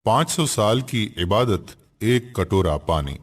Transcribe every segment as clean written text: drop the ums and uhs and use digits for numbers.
500 साल की इबादत, एक कटोरा पानी।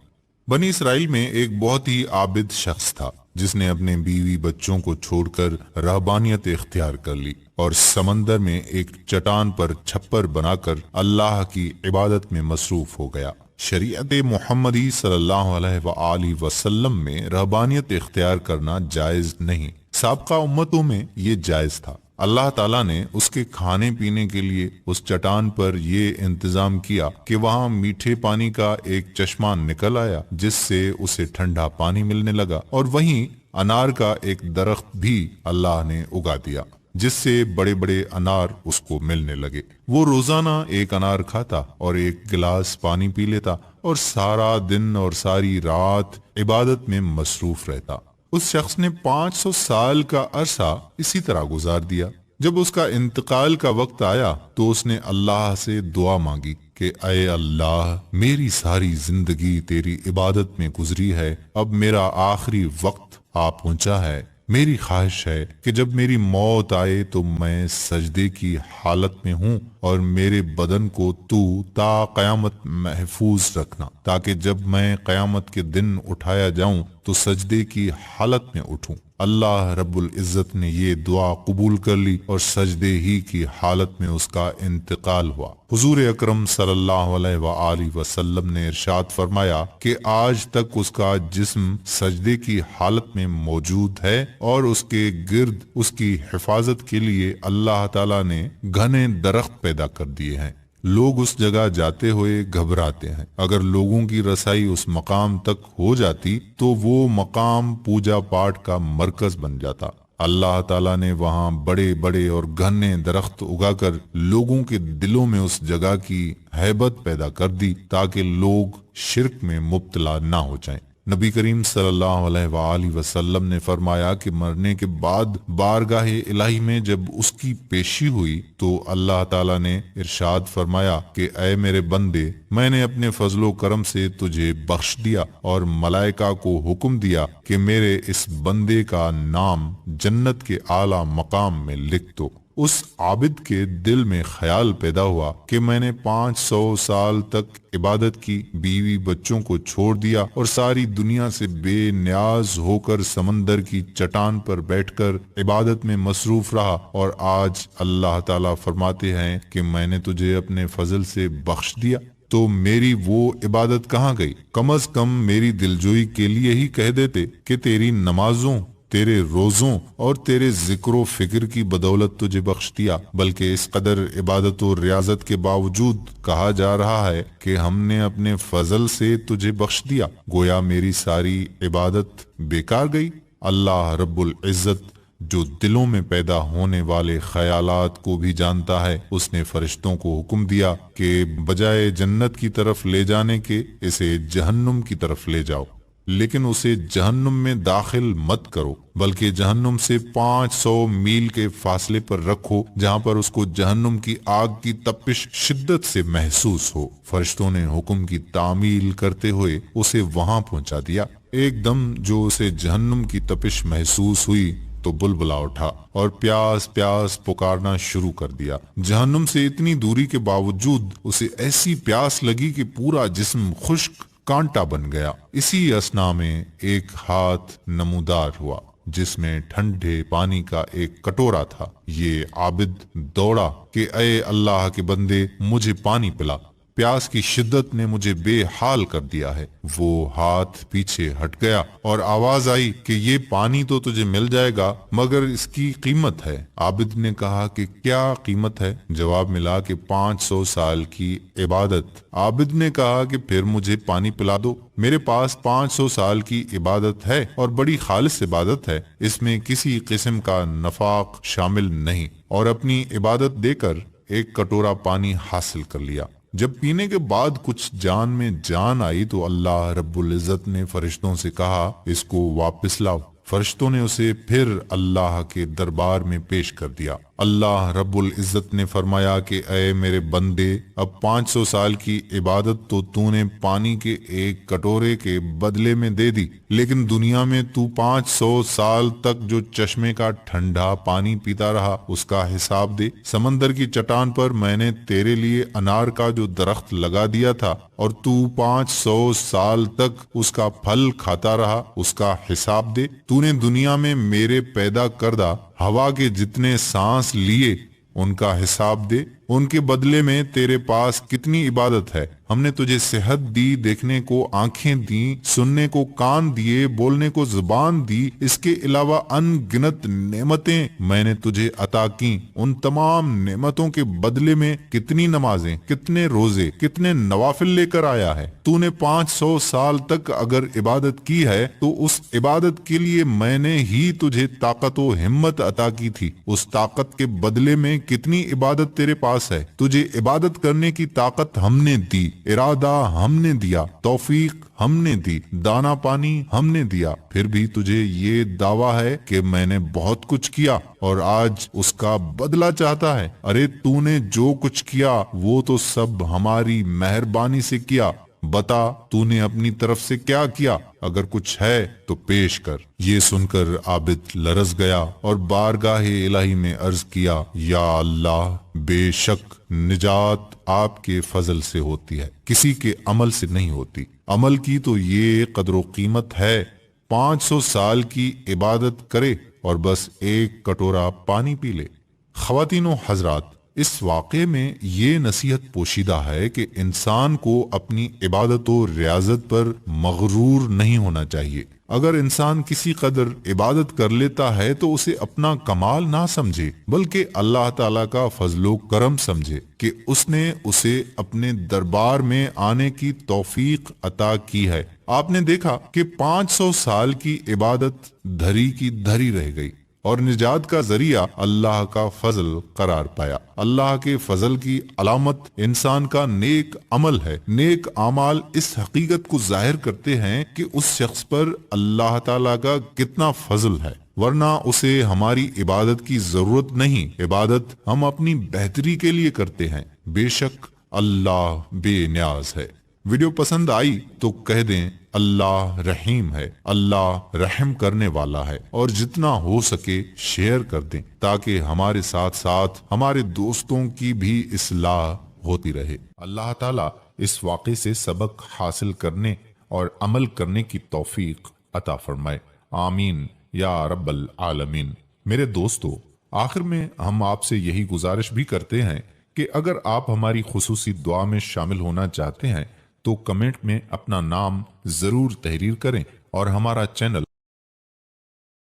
बनी इसराइल में एक बहुत ही आबिद शख्स था जिसने अपने बीवी बच्चों को छोड़कर रहबानियत इख्तियार कर ली और समंदर में एक चट्टान पर छप्पर बनाकर अल्लाह की इबादत में मसरूफ हो गया। शरीयत मुहम्मदी सल्लल्लाहु अलैहि वसल्लम में रहबानियत इख्तियार करना जायज नहीं, साबका उम्मतों में ये जायज था। अल्लाह ताला ने उसके खाने पीने के लिए उस चट्टान पर ये इंतजाम किया कि वहाँ मीठे पानी का एक चश्मा निकल आया जिससे उसे ठंडा पानी मिलने लगा, और वहीं अनार का एक दरख्त भी अल्लाह ने उगा दिया जिससे बड़े बड़े अनार उसको मिलने लगे। वो रोजाना एक अनार खाता और एक गिलास पानी पी लेता और सारा दिन और सारी रात इबादत में मसरूफ रहता। उस शख्स ने 500 साल का अरसा इसी तरह गुजार दिया। जब उसका इंतकाल का वक्त आया तो उसने अल्लाह से दुआ मांगी कि अय अल्लाह, मेरी सारी जिंदगी तेरी इबादत में गुजरी है, अब मेरा आखिरी वक्त आ पहुंचा है। मेरी ख्वाहिश है कि जब मेरी मौत आए तो मैं सजदे की हालत में हूँ और मेरे बदन को तू ता कयामत महफूज रखना, ताकि जब मैं कयामत के दिन उठाया जाऊं तो सजदे की हालत में उठूं। अल्लाह रब्बुल इज्जत ने ये दुआ कबूल कर ली और सजदे ही की हालत में उसका इंतकाल हुआ। हुजूर अकरम सल्लल्लाहु अलैहि वसल्लम ने इरशाद फरमाया कि आज तक उसका जिस्म सजदे की हालत में मौजूद है और उसके गिर्द उसकी हिफाजत के लिए अल्लाह ताला ने घने दरख्त पैदा कर दिए हैं। लोग उस जगह जाते हुए घबराते हैं। अगर लोगों की रसाई उस मकाम तक हो जाती तो वो मकाम पूजा पाठ का मरकज बन जाता। अल्लाह ताला ने वहाँ बड़े बड़े और घने दरख्त उगाकर लोगों के दिलों में उस जगह की हैबत पैदा कर दी ताकि लोग शिर्क में मुब्तला ना हो जाएं। नबी करीम सल्लल्लाहु अलैहि वसल्लम ने फरमाया कि मरने के बाद बारगाह इलाही में जब उसकी पेशी हुई तो अल्लाह ताला ने इरशाद फरमाया कि ऐ मेरे बंदे, मैंने अपने फजलो करम से तुझे बख्श दिया और मलाइका को हुक्म दिया कि मेरे इस बंदे का नाम जन्नत के आला मकाम में लिख दो। उस आबिद के दिल में ख्याल पैदा हुआ कि मैंने 500 साल तक इबादत की, बीवी बच्चों को छोड़ दिया और सारी दुनिया से बेनियाज होकर समंदर की चट्टान पर बैठकर इबादत में मसरूफ रहा, और आज अल्लाह ताला फरमाते हैं कि मैंने तुझे अपने फजल से बख्श दिया, तो मेरी वो इबादत कहाँ गई? कम अज कम मेरी दिलजोई के लिए ही कह देते कि तेरी नमाजों, तेरे रोजों और तेरे जिक्र फिक्र की बदौलत तुझे बख्श दिया। बल्कि इस कदर इबादत और रियाजत के बावजूद कहा जा रहा है कि हमने अपने फजल से तुझे बख्श दिया, गोया मेरी सारी इबादत बेकार गई। अल्लाह रब्बुल इज्जत जो दिलों में पैदा होने वाले ख्यालात को भी जानता है, उसने फरिश्तों को हुक्म दिया कि बजाय जन्नत की तरफ ले जाने के इसे जहन्नुम की तरफ ले जाओ, लेकिन उसे जहन्नुम में दाखिल मत करो, बल्कि जहन्नुम से 500 मील के फासले पर रखो जहां पर उसको जहन्नुम की आग की तपिश शिद्दत से महसूस हो। फरिश्तों ने हुक्म की तामील करते हुए उसे वहां पहुंचा दिया। एकदम जो उसे जहन्नुम की तपिश महसूस हुई तो बुलबुला उठा और प्यास प्यास पुकारना शुरू कर दिया। जहन्नुम से इतनी दूरी के बावजूद उसे ऐसी प्यास लगी कि पूरा जिस्म खुश्क कांटा बन गया। इसी असना में एक हाथ नमूदार हुआ जिसमें ठंडे पानी का एक कटोरा था। ये आबिद दौड़ा कि ऐ अल्लाह के बंदे, मुझे पानी पिला, प्यास की शिद्दत ने मुझे बेहाल कर दिया है। वो हाथ पीछे हट गया और आवाज आई कि ये पानी तो तुझे मिल जाएगा, मगर इसकी कीमत है। आबिद ने कहा कि क्या कीमत है? जवाब मिला कि 500 साल की इबादत। आबिद ने कहा कि फिर मुझे पानी पिला दो, मेरे पास 500 साल की इबादत है और बड़ी खालिस इबादत है, इसमें किसी किस्म का नफाक शामिल नहीं। और अपनी इबादत देकर एक कटोरा पानी हासिल कर लिया। जब पीने के बाद कुछ जान में जान आई तो अल्लाह रब्बुल इज्जत ने फरिश्तों से कहा, इसको वापस लाओ। फरिश्तों ने उसे फिर अल्लाह के दरबार में पेश कर दिया। अल्लाह रब्बुल इज्जत ने फरमाया कि ऐ मेरे बंदे, अब 500 साल की इबादत तो तूने पानी के एक कटोरे के बदले में दे दी, लेकिन दुनिया में तू 500 साल तक जो चश्मे का ठंडा पानी पीता रहा उसका हिसाब दे। समंदर की चट्टान पर मैंने तेरे लिए अनार का जो दरख्त लगा दिया था और तू 500 साल तक उसका फल खाता रहा उसका हिसाब दे। तूने दुनिया में मेरे पैदा करदा हवा के जितने सांस लिए उनका हिसाब दे। उनके बदले में तेरे पास कितनी इबादत है। हमने तुझे सेहत दी, देखने को आंखें दी, सुनने को कान दिए, बोलने को जुबान दी। इसके अलावा अनगिनत नेमतें मैंने तुझे अता की। उन तमाम नेमतों के बदले में कितनी नमाजें, कितने रोजे, कितने नवाफिल लेकर आया है। तूने 500 साल तक अगर इबादत की है तो उस इबादत के लिए मैंने ही तुझे ताकत व हिम्मत अता की थी। उस ताकत के बदले में कितनी इबादत तेरे पास है। तुझे इबादत करने की ताकत हमने दी, इरादा हमने दिया, तौफीक हमने दी, दाना पानी हमने दिया। फिर भी तुझे ये दावा है कि मैंने बहुत कुछ किया और आज उसका बदला चाहता है। अरे तूने जो कुछ किया वो तो सब हमारी मेहरबानी से किया। बता तूने अपनी तरफ से क्या किया, अगर कुछ है तो पेश कर। ये सुनकर आबिद लरस गया और बारगाहे इलाही में अर्ज किया, या अल्लाह, बेशक निजात आपके फजल से होती है, किसी के अमल से नहीं होती। अमल की तो ये कदर कीमत है, 500 साल की इबादत करे और बस एक कटोरा पानी पी ले। ख्वातीन व हजरात, इस वाक़े में ये नसीहत पोशीदा है कि इंसान को अपनी इबादत और रियाजत पर मगरूर नहीं होना चाहिए। अगर इंसान किसी कदर इबादत कर लेता है तो उसे अपना कमाल ना समझे, बल्कि अल्लाह ताला का फजलो करम समझे कि उसने उसे अपने दरबार में आने की तौफीक अता की है। आपने देखा कि 500 साल की इबादत धरी की धरी रह गई और निजात का जरिया अल्लाह का फजल करार पाया। अल्लाह के फजल की अलामत इंसान का नेक अमल है। नेक अमाल इस हकीकत को जाहिर करते हैं कि उस शख्स पर अल्लाह ताला का कितना फजल है, वरना उसे हमारी इबादत की जरूरत नहीं। इबादत हम अपनी बेहतरी के लिए करते हैं। बेशक अल्लाह बेनियाज है। वीडियो पसंद आई तो कह दें अल्लाह रहीम है, अल्लाह रहम करने वाला है, और जितना हो सके शेयर कर दें ताकि हमारे साथ साथ हमारे दोस्तों की भी इस्लाह होती रहे। अल्लाह ताला इस वाक़े से सबक हासिल करने और अमल करने की तौफीक अता फरमाए। आमीन या रब्बल आलमीन। मेरे दोस्तों, आखिर में हम आपसे यही गुजारिश भी करते हैं कि अगर आप हमारी खुसूसी दुआ में शामिल होना चाहते हैं तो कमेंट में अपना नाम जरूर तहरीर करें और हमारा चैनल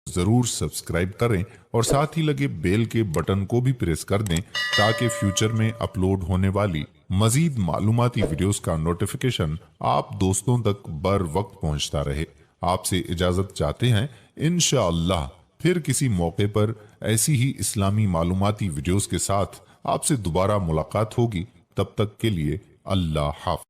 जरूर सब्सक्राइब करें और साथ ही लगे बेल के बटन को भी प्रेस कर दें ताकि फ्यूचर में अपलोड होने वाली मजीद मालूमाती वीडियोस का नोटिफिकेशन आप दोस्तों तक बर वक्त पहुंचता रहे। आपसे इजाजत चाहते हैं। इंशाअल्लाह फिर किसी मौके पर ऐसी ही इस्लामी मालूमाती वीडियोस के साथ आपसे दोबारा मुलाकात होगी। तब तक के लिए अल्लाह हाफ़िज़।